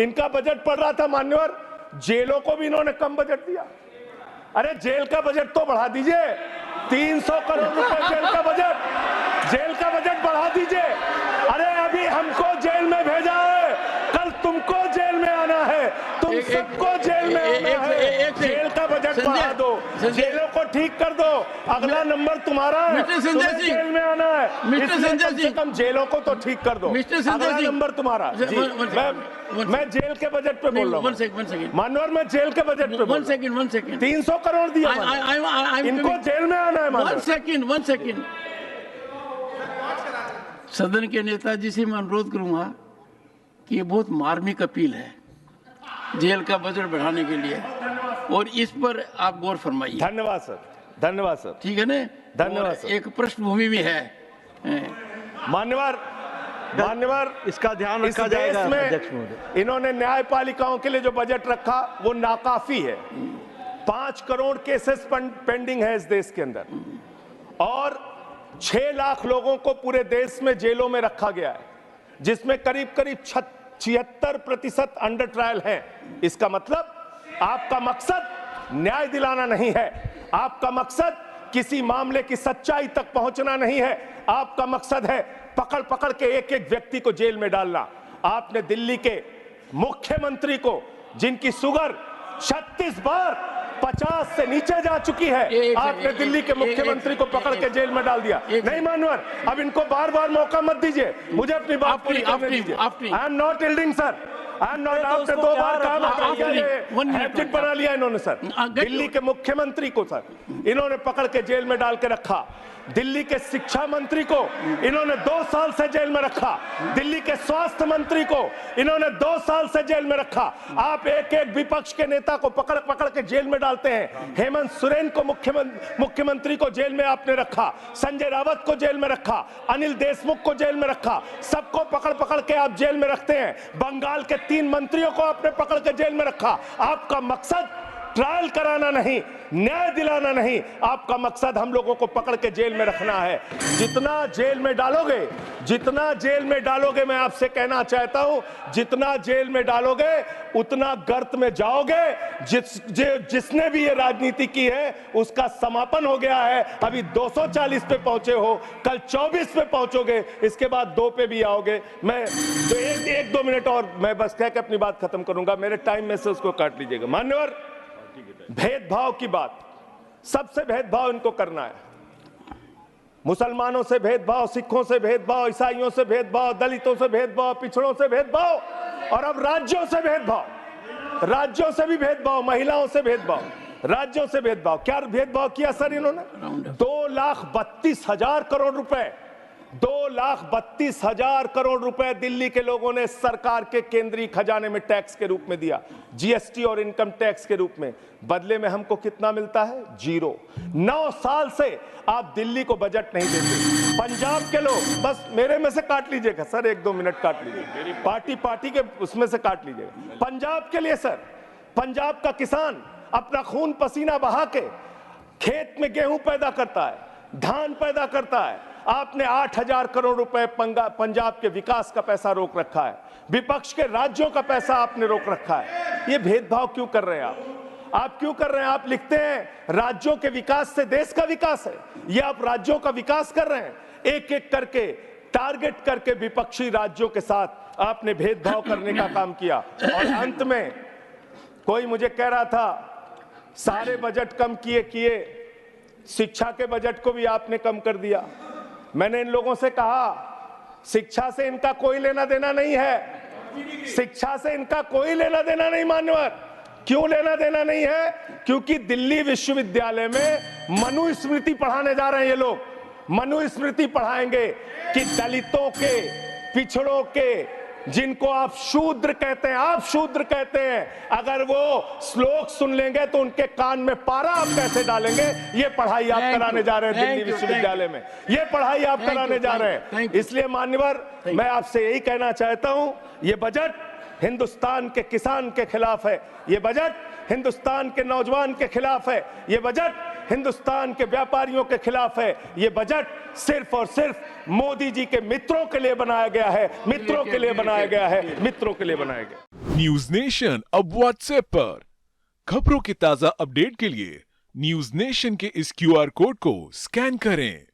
इनका बजट पढ़ रहा था मान्यवर, जेलों को भी इन्होंने कम बजट दिया। अरे जेल का बजट तो बढ़ा दीजिए, 300 करोड़ रुपए जेल का बजट बढ़ा दीजिए। अरे अभी हमको जेल में भेजा है, कल तुमको जेल में आना है, तुम सबको जेल में आना है। जेल का बजट बढ़ा दो, जेलों को ठीक कर दो, अगला नंबर तुम्हारा है, तुम्हें जेल में आना है, इसलिए कम से कम जेलों को तो ठीक कर दो, अगला नंबर तुम्हारा। मैं जेल के बजट पे बोल रहा हूँ मानवर, मैं जेल के बजट पे बोल रहा हूँ। 300 करोड़ दिया, इनको जेल में आना है। वन सेकंड सदन के नेताजी से मैं अनुरोध करूंगा कि ये बहुत मार्मिक अपील है जेल का बजट बढ़ाने के लिए, और इस पर आप गौर फरमाइए। धन्यवाद सर, धन्यवाद सर। ठीक है ना, धन्यवाद सर। एक पृष्ठभूमि भी है मान्यवर, इसका ध्यान रखा जाएगा। में इन्होंने न्यायपालिकाओं के लिए जो बजट रखा वो नाकाफी है। 5 करोड़ केसेस पेंडिंग है इस देश के अंदर, और 6 लाख लोगों को पूरे देश में जेलों में रखा गया है, जिसमें करीब 76% अंडर ट्रायल है। इसका मतलब आपका मकसद न्याय दिलाना नहीं है, आपका मकसद किसी मामले की सच्चाई तक पहुंचना नहीं है, आपका मकसद है पकड़ पकड़ के एक एक व्यक्ति को जेल में डालना। आपने दिल्ली के मुख्यमंत्री को, जिनकी शुगर 36 बार 50 से नीचे जा चुकी है, आपने दिल्ली के मुख्यमंत्री को पकड़ के जेल में डाल दिया। नहीं मानवर, अब इनको बार बार मौका मत दीजिए, मुझे अपनी बात पूरी करने दीजिए। I am not yielding sir, I am not. आपने 2 बार हैबिट बना लिया इन्होंने सर। दिल्ली के मुख्यमंत्री को सर इन्होंने पकड़ के जेल में डाल के रखा, दिल्ली के शिक्षा मंत्री को इन्होंने 2 साल से जेल में रखा, दिल्ली के स्वास्थ्य मंत्री को इन्होंने 2 साल से जेल में रखा। आप एक एक विपक्ष के नेता को पकड़ पकड़ के जेल में डालते हैं। हेमंत सोरेन को मुख्यमंत्री को जेल में आपने रखा, संजय रावत को जेल में रखा, अनिल देशमुख को जेल में रखा, सबको पकड़ पकड़ के आप जेल में रखते हैं। बंगाल के 3 मंत्रियों को आपने पकड़ के जेल में रखा। आपका मकसद ट्रायल कराना नहीं, न्याय दिलाना नहीं, आपका मकसद हम लोगों को पकड़ के जेल में रखना है। जितना जेल में डालोगे, मैं आपसे कहना चाहता हूं, जितना जेल में डालोगे उतना गर्त में जाओगे। जिसने भी ये राजनीति की है उसका समापन हो गया है। अभी 240 पे पहुंचे हो, कल 24 पे पहुंचोगे, इसके बाद 2 पे भी आओगे। मैं तो 1-2 मिनट और मैं बस कह के अपनी बात खत्म करूंगा, मेरे टाइम में से उसको काट लीजिएगा। मान्यवर, भेदभाव की बात, सबसे भेदभाव इनको करना है। मुसलमानों से भेदभाव, सिखों से भेदभाव, ईसाइयों से भेदभाव, दलितों से भेदभाव, पिछड़ों से भेदभाव, और अब राज्यों से भेदभाव, राज्यों से भी भेदभाव, महिलाओं से भेदभाव, राज्यों से भेदभाव। क्या भेदभाव किया सर इन्होंने? 2,32,000 करोड़ रुपए, 2,32,000 करोड़ रुपए दिल्ली के लोगों ने सरकार के केंद्रीय खजाने में टैक्स के रूप में दिया, जीएसटी और इनकम टैक्स के रूप में। बदले में हमको कितना मिलता है? 0। 9 साल से आप दिल्ली को बजट नहीं देते। पंजाब के लोग, बस मेरे में से काट लीजिएगा सर, 1-2 मिनट काट लीजिए, पार्टी के उसमें से काट लीजिएगा। पंजाब के लिए सर, पंजाब का किसान अपना खून पसीना बहा के खेत में गेहूं पैदा करता है, धान पैदा करता है। आपने 8,000 करोड़ रुपए पंजाब के विकास का पैसा रोक रखा है, विपक्ष के राज्यों का पैसा आपने रोक रखा है। ये भेदभाव क्यों कर रहे हैं आप क्यों कर रहे हैं? आप लिखते हैं राज्यों के विकास से देश का विकास है, ये आप राज्यों का विकास कर रहे हैं। एक एक करके टारगेट करके विपक्षी राज्यों के साथ आपने भेदभाव करने का काम किया। और अंत में कोई मुझे कह रहा था सारे बजट कम किए, शिक्षा के बजट को भी आपने कम कर दिया। मैंने इन लोगों से कहा शिक्षा से इनका कोई लेना देना नहीं है, शिक्षा से इनका कोई लेना देना नहीं। मान्यवर, क्यों लेना देना नहीं है? क्योंकि दिल्ली विश्वविद्यालय में मनुस्मृति पढ़ाने जा रहे हैं ये लोग। मनुस्मृति पढ़ाएंगे कि दलितों के, पिछड़ों के, जिनको आप शूद्र कहते हैं, अगर वो श्लोक सुन लेंगे तो उनके कान में पारा आप कैसे डालेंगे? ये पढ़ाई आप कराने जा रहे हैं दिल्ली विश्वविद्यालय में, ये पढ़ाई आप कराने जा रहे हैं। इसलिए मान्यवर, मैं आपसे यही कहना चाहता हूं, ये बजट हिंदुस्तान के किसान के खिलाफ है, ये बजट हिंदुस्तान के नौजवान के खिलाफ है, ये बजट हिंदुस्तान के व्यापारियों के खिलाफ है। ये बजट सिर्फ और सिर्फ मोदी जी के मित्रों के लिए बनाया गया है, मित्रों के लिए बनाया गया है, मित्रों के लिए बनाया गया। न्यूज नेशन अब व्हाट्सएप पर। खबरों के ताजा अपडेट के लिए न्यूज नेशन के इस क्यूआर कोड को स्कैन करें।